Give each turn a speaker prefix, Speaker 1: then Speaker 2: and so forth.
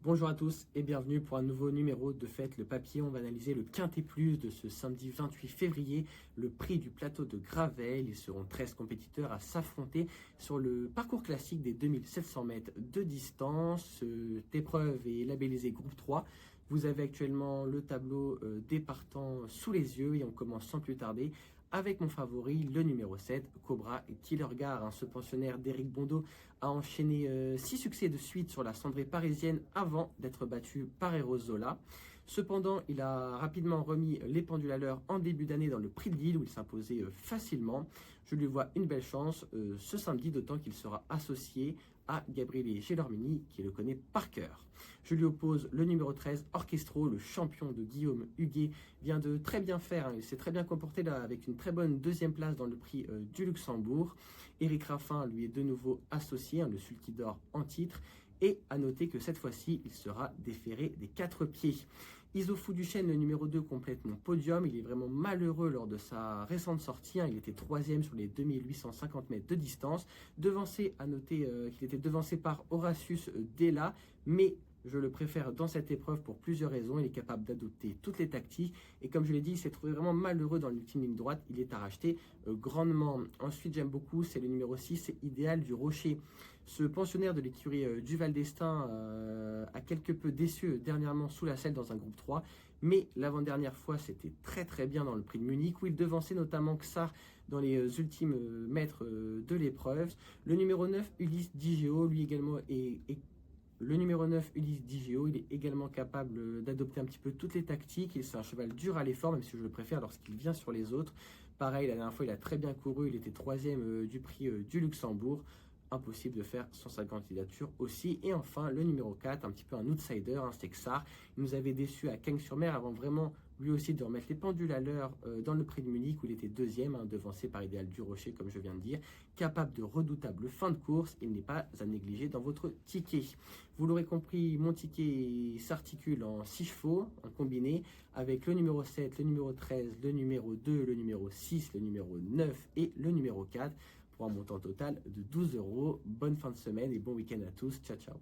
Speaker 1: Bonjour à tous et bienvenue pour un nouveau numéro de Faites le Papier. On va analyser le Quintet Plus de ce samedi 28 février, le prix du plateau de Gravelle. Ils seront 13 compétiteurs à s'affronter sur le parcours classique des 2700 mètres de distance. Cette épreuve est labellisée groupe 3. Vous avez actuellement le tableau des partants sous les yeux et on commence sans plus tarder avec mon favori, le numéro 7, Cobra Killergar. Ce pensionnaire d'Éric Bondeau a enchaîné 6 succès de suite sur la cendrée parisienne avant d'être battu par Erozola. Cependant, il a rapidement remis les pendules à l'heure en début d'année dans le Prix de Lille où il s'imposait facilement. Je lui vois une belle chance ce samedi, d'autant qu'il sera associé à Gabriele Gelormini qui le connaît par cœur. Je lui oppose le numéro 13, Orchestro, le champion de Guillaume Huguet, vient de très bien faire, il s'est très bien comporté là avec une très bonne deuxième place dans le prix du Luxembourg. Éric Raffin lui est de nouveau associé, le sulky d'or en titre. Et à noter que cette fois-ci, il sera déféré des 4 pieds. Issoufou Duchesne, le numéro 2, complète mon podium. Il est vraiment malheureux lors de sa récente sortie. Il était 3e sur les 2850 mètres de distance. À noter qu'il était devancé par Horatius Della, mais je le préfère dans cette épreuve pour plusieurs raisons. Il est capable d'adopter toutes les tactiques. Et comme je l'ai dit, il s'est trouvé vraiment malheureux dans l'ultime ligne droite. Il est à racheter grandement. Ensuite, j'aime beaucoup, c'est le numéro 6, c'est Idéal du Rocher. Ce pensionnaire de l'écurie du Val d'Estaing a quelque peu déçu dernièrement sous la selle dans un groupe 3. Mais l'avant-dernière fois, c'était très bien dans le prix de Munich où il devançait notamment Xar dans les ultimes mètres de l'épreuve. Le numéro 9, Ulysse Digeo, lui également Le numéro 9, Ulysse Digeo, il est également capable d'adopter un petit peu toutes les tactiques. C'est un cheval dur à l'effort, même si je le préfère lorsqu'il vient sur les autres. Pareil, la dernière fois, il a très bien couru. Il était 3e du prix du Luxembourg. Impossible de faire sans sa candidature aussi. Et enfin, le numéro 4, un petit peu un outsider, c'est Xar. Il nous avait déçus à Cagnes-sur-Mer avant vraiment lui aussi de remettre les pendules à l'heure dans le prix de Munich où il était 2e, devancé par Idéal du Rocher comme je viens de dire. Capable de redoutables fins de course, il n'est pas à négliger dans votre ticket. Vous l'aurez compris, mon ticket s'articule en 6 chevaux, en combiné, avec le numéro 7, le numéro 13, le numéro 2, le numéro 6, le numéro 9 et le numéro 4 pour un montant total de 12 €. Bonne fin de semaine et bon week-end à tous. Ciao, ciao.